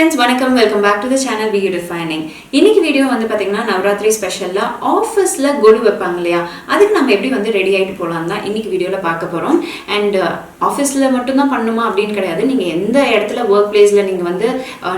friends, வணக்கம். Welcome back to the channel பியூட்டிஃபைனிங். இன்னைக்கு வீடியோ வந்து பாத்தீங்கன்னா நவராத்திரி ஸ்பெஷல்ல ஆஃபீஸ்ல கொலு வைப்பாங்க இல்லையா, அதுக்கு நம்ம எப்படி வந்து ரெடி ஆயிட்டு போலாம் தான் இன்னைக்கு வீடியோல பார்க்க போறோம். அண்ட் ஆஃபீஸ்ல மட்டும் தான் பண்ணுமா அப்படின்னு கிடையாது. நீங்க எந்த இடத்துல ஒர்க் பிளேஸ்ல நீங்க வந்து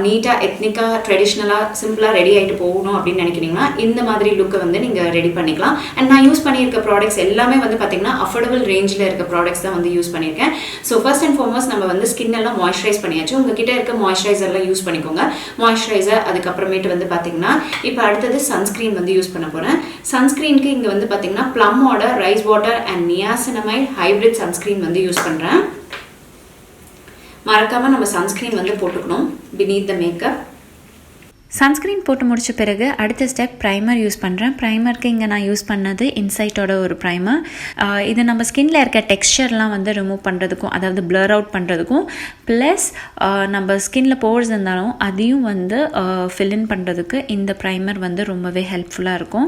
நீட்டா எத்னிக்கா ட்ரெடிஷ்னலா சிம்பிளா ரெடி ஆயிட்டு போகணும் அப்படின்னு நினைக்கிறீங்கன்னா இந்த மாதிரி லுக்கை வந்து நீங்க ரெடி பண்ணிக்கலாம். அண்ட் நான் யூஸ் பண்ணியிருக்க ப்ராடக்ட்ஸ் எல்லாமே வந்து பாத்தீங்கன்னா அஃபோர்டபுள் ரேஞ்சில் இருக்க ப்ராடக்ட்ஸ் தான் வந்து யூஸ் பண்ணியிருக்கேன். ஸோ ஃபர்ஸ்ட் அண்ட் ஃபார்மோஸ்ட் நம்ம வந்து ஸ்கின் எல்லாம் மாய்ஸ்சரைஸ் பண்ணியாச்சு. உங்ககிட்ட இருக்க மாய்ஸ்சரைசர்லாம் யூஸ் பண்ணிக்கோங்க. மாய்ஸ்சரைசர் அதுக்கப்புறமேட்டு வந்து பார்த்தீங்கன்னா இப்போ அடுத்தது சன்ஸ்கிரீன் வந்து யூஸ் பண்ண போகிறேன். சன்ஸ்கிரீனுக்கு இங்கே வந்து பார்த்தீங்கன்னா ப்ளம்மோட rice water and niacinamide hybrid sunscreen வந்து யூஸ் பண்ணுறேன். மறக்காமல் நம்ம சன்ஸ்கிரீன் வந்து போட்டுக்கணும் beneath the makeup. சன்ஸ்க்ரீன் போட்டு முடிச்ச பிறகு அடுத்த ஸ்டெப் ப்ரைமர் யூஸ் பண்ணுறேன். ப்ரைமருக்கு இங்கே நான் யூஸ் பண்ணது இன்சைட்டோட ஒரு ப்ரைமர். இது நம்ம ஸ்கின்ல இருக்க டெக்ஸ்சர்லாம் வந்து ரிமூவ் பண்ணுறதுக்கும், அதாவது பிளர் அவுட் பண்ணுறதுக்கும், ப்ளஸ் நம்ம ஸ்கின்ல போர்ஸ் இருந்தாலும் அதையும் வந்து ஃபில்இன் பண்ணுறதுக்கு இந்த ப்ரைமர் வந்து ரொம்பவே ஹெல்ப்ஃபுல்லாக இருக்கும்.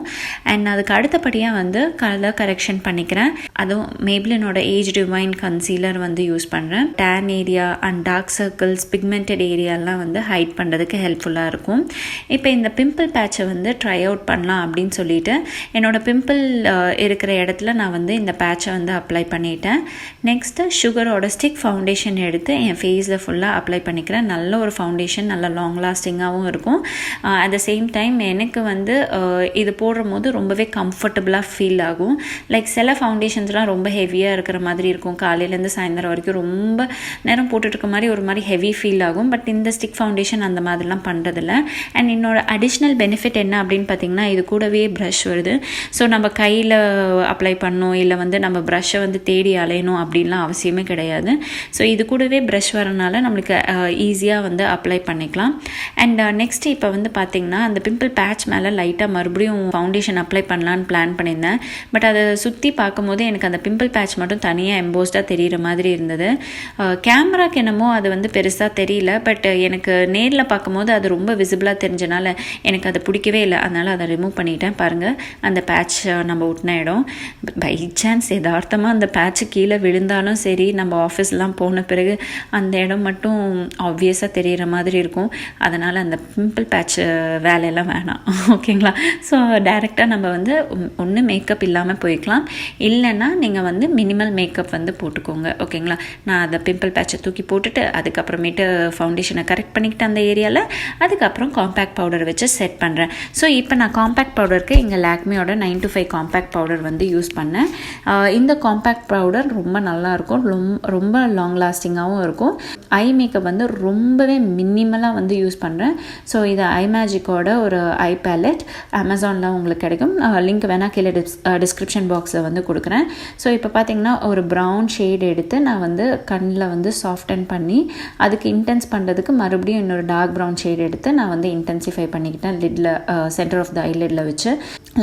அண்ட் அதுக்கு அடுத்தபடியாக வந்து கலர் கரெக்ஷன் பண்ணிக்கிறேன். அதுவும் மேப்ளினோட ஏஜ் டிவைன் கன்சீலர் வந்து யூஸ் பண்ணுறேன். Tan area and dark circles, pigmented ஏரியாலாம் வந்து ஹைட் பண்ணுறதுக்கு ஹெல்ப்ஃபுல்லாக இருக்கும். இப்போ இந்த பிம்பிள் பேட்சை வந்து ட்ரை அவுட் பண்ணலாம் அப்படின்னு சொல்லிட்டு என்னோடய பிம்பிள் இருக்கிற இடத்துல நான் வந்து இந்த பேட்சை வந்து அப்ளை பண்ணிட்டேன். நெக்ஸ்ட்டு சுகரோட ஸ்டிக் ஃபவுண்டேஷன் எடுத்து என் ஃபேஸில் ஃபுல்லாக அப்ளை பண்ணிக்கிறேன். நல்ல ஒரு ஃபவுண்டேஷன், நல்ல லாங் லாஸ்டிங்காகவும் இருக்கும். அட் த சேம் டைம் எனக்கு வந்து இது போடும் போது ரொம்பவே கம்ஃபர்டபுளாக ஃபீல் ஆகும். லைக் சில ஃபவுண்டேஷன்ஸ்லாம் ரொம்ப ஹெவியாக இருக்கிற மாதிரி இருக்கும். காலையிலேருந்து சாயந்தரம் வரைக்கும் ரொம்ப நேரம் போட்டுட்ருக்க மாதிரி ஒரு மாதிரி ஹெவி ஃபீல் ஆகும். பட் இந்த ஸ்டிக் ஃபவுண்டேஷன் அந்த மாதிரிலாம் பண்ணுறதில்ல. அண்ட் இன்னொரு அடிஷ்னல் பெனிஃபிட் என்ன அப்படின்னு பார்த்தீங்கன்னா, இது கூடவே ப்ரஷ் வருது. ஸோ நம்ம கையில் அப்ளை பண்ணணும், இல்லை வந்து நம்ம ப்ரஷ்ஷை வந்து தேடி அலையணும் அப்படின்லாம் அவசியமே கிடையாது. ஸோ இது கூடவே ப்ரஷ் வரனால நம்மளுக்கு ஈஸியாக வந்து அப்ளை பண்ணிக்கலாம். அண்ட் நெக்ஸ்ட் இப்போ வந்து பார்த்திங்கன்னா அந்த பிம்பிள் பேட்ச் மேலே லைட்டாக மறுபடியும் ஃபவுண்டேஷன் அப்ளை பண்ணலான்னு பிளான் பண்ணியிருந்தேன். பட் அதை சுற்றி பார்க்கும்போது எனக்கு அந்த பிம்பிள் பேட்ச் மட்டும் தனியாக எம்போஸ்டாக தெரிகிற மாதிரி இருந்தது. கேமராக்கு என்னமோ அது வந்து பெருசாக தெரியல, பட் எனக்கு நேரில் பார்க்கும்போது அது ரொம்ப விசிபிளாக தெரிஞ்சனால எனக்கு அது பிடிக்கவே இல்லை. அதனால் அதை ரிமூவ் பண்ணிட்டேன். பாருங்கள், அந்த பேட்ச் நம்ம ஒட்டின இடம் பை சான்ஸ் யதார்த்தமாக அந்த பேட்ச் கீழே விழுந்தாலும் சரி, நம்ம ஆஃபீஸ்லாம் போன பிறகு அந்த இடம் மட்டும் ஆப்வியஸாக தெரிகிற மாதிரி இருக்கும். அதனால் அந்த பிம்பிள் பேட்ச் வேலையெல்லாம் வேணாம், ஓகேங்களா? ஸோ டைரெக்டாக நம்ம வந்து ஒன்று மேக்கப் இல்லாமல் போய்க்கலாம், இல்லைன்னா நீங்கள் வந்து மினிமல் மேக்கப் வந்து போட்டுக்கோங்க, ஓகேங்களா? நான் அதை பிம்பிள் பேட்சை தூக்கி போட்டுட்டு அதுக்கப்புறமேட்டு ஃபவுண்டேஷனை கரெக்ட் பண்ணிக்கிட்டு அந்த ஏரியாவில் அதுக்கப்புறம் காம்பேக்ட் பவுடர் வச்சு செட் பண்ணுறேன். ஸோ இப்போ நான் காம்பேக்ட் பவுடருக்கு இங்கே லாக்மியோட 925 காம்பேக்ட் பவுடர் வந்து யூஸ் பண்ணேன். இந்த காம்பேக்ட் பவுடர் ரொம்ப நல்லாயிருக்கும், ரொம்ப லாங் லாஸ்டிங்காகவும் இருக்கும். ஐ மேக்கப் வந்து ரொம்பவே மினிமலாக வந்து யூஸ் பண்ணுறேன். ஸோ இது ஐமேஜிக்கோட ஒரு ஐ பேலட், அமேசானில் உங்களுக்கு கிடைக்கும். லிங்க் வேணால் கீழே டிஸ்கிரிப்ஷன் பாக்ஸில் வந்து கொடுக்குறேன். ஸோ இப்போ பார்த்தீங்கன்னா ஒரு ப்ரௌன் ஷேட் எடுத்து நான் வந்து கண்ணில் வந்து சாஃப்டன் பண்ணி அதுக்கு இன்டென்ஸ் பண்ணுறதுக்கு மறுபடியும் இன்னொரு டார்க் ப்ரௌன் ஷேட் எடுத்து நான் வந்து இன்டென்சிஃபை பண்ணிக்கிட்டேன். லிட்டில் சென்டர் ஆஃப் த ஐலிட்டில் வச்சு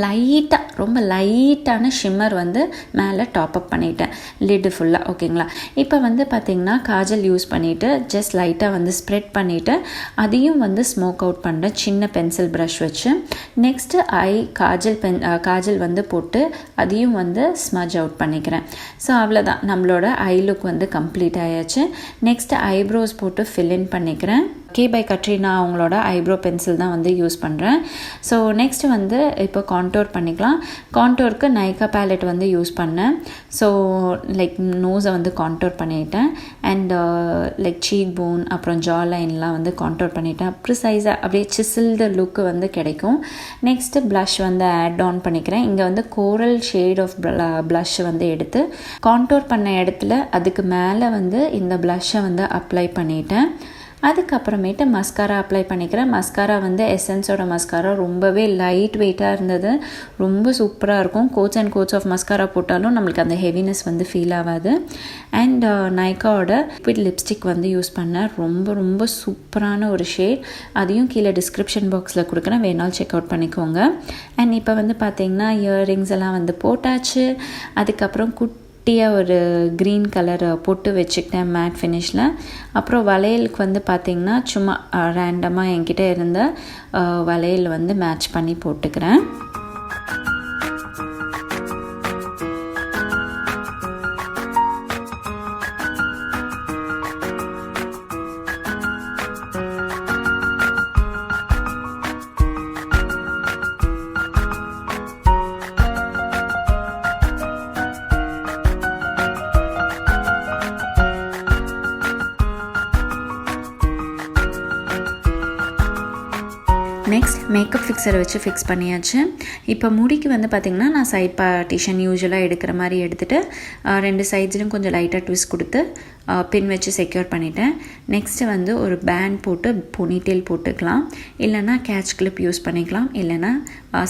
லைட்டாக, ரொம்ப லைட்டான ஷிம்மர் வந்து மேலே டாப் அப் பண்ணிட்டேன் லிட்டு ஃபுல்லாக, ஓகேங்களா? இப்போ வந்து பார்த்திங்கன்னா காஜல் யூஸ் பண்ணிவிட்டு ஜஸ்ட் லைட்டாக வந்து ஸ்ப்ரெட் பண்ணிவிட்டு அதையும் வந்து ஸ்மோக் அவுட் பண்ணுறேன் சின்ன பென்சில் ப்ரஷ் வச்சு. நெக்ஸ்ட்டு காஜல் வந்து போட்டு அதையும் வந்து ஸ்மஜ் அவுட் பண்ணிக்கிறேன். ஸோ அவ்வளோதான், நம்மளோட ஐ லுக் வந்து கம்ப்ளீட் ஆயாச்சு. நெக்ஸ்ட்டு ஐப்ரோஸ் போட்டு ஃபில்இன் பண்ணிக்கிறேன். கே பை கட்ரினா அவங்களோட ஐப்ரோ பென்சில் தான் வந்து யூஸ் பண்ணுறேன். ஸோ நெக்ஸ்ட் வந்து இப்போ கான்டோர் பண்ணிக்கலாம். கான்டோருக்கு நைக்கா பேலட் வந்து யூஸ் பண்ணேன். ஸோ லைக் நோஸை வந்து கான்டோர் பண்ணிட்டேன். அண்ட் லைக் சீக் போன் அப்புறம் ஜா லைன்லாம் வந்து கான்டோர் பண்ணிட்டேன். ப்ரிசைஸாக அப்படியே சிசில்டு லுக்கு வந்து கிடைக்கும். நெக்ஸ்ட்டு ப்ளஷ் வந்து ஆட் ஆன் பண்ணிக்கிறேன். இங்கே வந்து கோரல் ஷேட் ஆஃப் ப்ளஷ் வந்து எடுத்து கான்டோர் பண்ண இடத்துல அதுக்கு மேலே வந்து இந்த ப்ளஷ்ஷை வந்து அப்ளை பண்ணிட்டேன். அதுக்கப்புறமேட்டு மஸ்காரா அப்ளை பண்ணிக்கிறேன். மஸ்காரா வந்து எசன்ஸோட மஸ்காரா ரொம்பவே லைட் வெயிட்டாக இருந்தது, ரொம்ப சூப்பராக இருக்கும். Coats and coats of mascara போட்டாலும் நம்மளுக்கு அந்த ஹெவினஸ் வந்து ஃபீல் ஆகாது. அண்ட் நைக்காவோட லிக்விட் லிப்ஸ்டிக் வந்து யூஸ் பண்ணேன். ரொம்ப ரொம்ப சூப்பரான ஒரு ஷேட், அதையும் கீழே டிஸ்கிரிப்ஷன் பாக்ஸில் கொடுக்குறேன், வேணாலும் செக் அவுட் பண்ணிக்கோங்க. அண்ட் இப்போ வந்து பார்த்திங்கன்னா இயர்ரிங்ஸ் எல்லாம் வந்து போட்டாச்சு. அதுக்கப்புறம் குட்டியாக ஒரு க்ரீன் கலர் பொட்டு வச்சுக்கிட்டேன் மேட் ஃபினிஷில். அப்புறம் வளையலுக்கு வந்து பார்த்திங்கன்னா சும்மா ரேண்டமாக என்கிட்ட இருந்த வளையல் வந்து மேட்ச் பண்ணி போட்டுக்கிறேன். மேக்கப் ஃபிக்ஸரை வச்சு ஃபிக்ஸ் பண்ணியாச்சு. இப்போ முடிக்கு வந்து பார்த்திங்கன்னா நான் சைட் பார்ட்டிஷன் யூஸ்வலாக எடுக்கிற மாதிரி எடுத்துகிட்டு 2 சைட்ஸ்லையும் கொஞ்சம் லைட்டாக ட்விஸ்ட் கொடுத்து பின் வச்சு செக்யூர் பண்ணிட்டேன். நெக்ஸ்ட்டு வந்து ஒரு பேண்ட் போட்டு பொனிடெயில் போட்டுக்கலாம், இல்லைனா கேட்ச் கிளிப் யூஸ் பண்ணிக்கலாம், இல்லைனா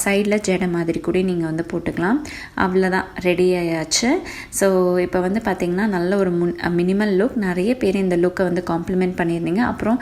சைடில் ஜடை மாதிரி கூட நீங்கள் வந்து போட்டுக்கலாம். அவ்வளோதான், ரெடி ஆயாச்சு. ஸோ இப்போ வந்து பார்த்திங்கன்னா நல்ல ஒரு மினிமல் லுக். நிறைய பேர் இந்த லுக்கை வந்து காம்ப்ளிமெண்ட் பண்ணியிருந்தீங்க. அப்புறம்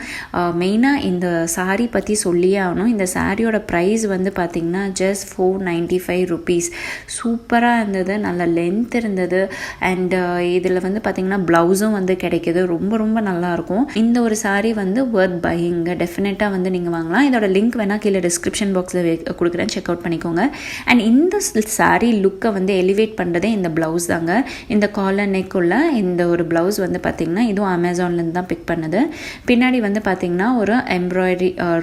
மெயினாக இந்த சாரீ பற்றி சொல்லியே ஆகணும். இந்த சாரியோட ப்ரைஸ் வந்து பார்த்திங்கன்னா ஜஸ்ட் 495 rupees. சூப்பராக இருந்தது, நல்ல லென்த் இருந்தது. அண்ட் இதில் வந்து பார்த்திங்கன்னா ப்ளவுஸும் வந்து கிடைக்கிது. ரொம்ப ரொம்ப நல்லாயிருக்கும். இந்த ஒரு சாரீ வந்து ஒர்த் பையிங்க. டெஃபினட்டாக வந்து நீங்கள் வாங்கலாம். இதோட லிங்க் வேணால் கீழே டிஸ்கிரிப்ஷன் பாக்ஸில் கொடுக்குறேன், செக் அவுட் பண்ணிக்கோங்க. அண்ட் இந்த சாரீ லுக்கை வந்து எலிவேட் பண்ணுறதே இந்த ப்ளவுஸ் தாங்க. இந்த காலர் நெக்குள்ள இந்த ஒரு ப்ளவுஸ் வந்து பார்த்திங்கன்னா இதுவும் அமேசான்லேருந்து தான் பிக் பண்ணுது. பின்னாடி வந்து பார்த்திங்கன்னா ஒரு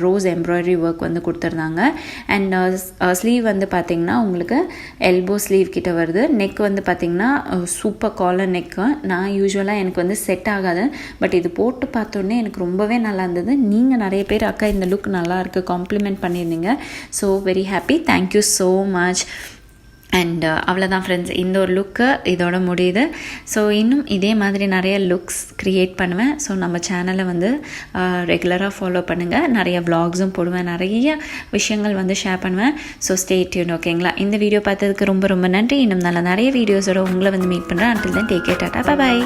ரோஸ் எம்ப்ராய்டரி ஒர்க் வந்து கொடுத்துருந்தாங்க. அண்ட் ஸ்லீவ் வந்து பார்த்திங்கன்னா உங்களுக்கு எல்போ ஸ்லீவ் கிட்ட வருது. நெக் வந்து பார்த்திங்கன்னா சூப்பர் காலர் நெக்கு. நான் யூஸ்வலாக எனக்கு வந்து செட் ஆகாது, பட் இது போட்டு பார்த்தோன்னே எனக்கு ரொம்பவே நல்லா இருந்தது. நீங்கள் நிறைய பேர் அக்கா இந்த லுக் நல்லா இருக்குது காம்ப்ளிமெண்ட் பண்ணியிருந்தீங்க. So very happy, thank you so much. And அவ்வளோதான் ஃப்ரெண்ட்ஸ், இந்த ஒரு லுக்கு இதோட முடியுது. ஸோ இன்னும் இதே மாதிரி நிறைய லுக்ஸ் க்ரியேட் பண்ணுவேன். ஸோ நம்ம சேனலை வந்து ரெகுலராக ஃபாலோ பண்ணுங்கள். நிறைய வ்ளாக்ஸும் போடுவேன், நிறைய விஷயங்கள் வந்து ஷேர் பண்ணுவேன். ஸோ ஸ்டே டியூன், ஓகேங்களா? இந்த வீடியோ பார்த்ததுக்கு ரொம்ப ரொம்ப நன்றி. இன்னும் நல்ல நிறைய வீடியோஸோட உங்களை வந்து மீட் பண்ணுறேன். Until then take care, Tata, bye bye.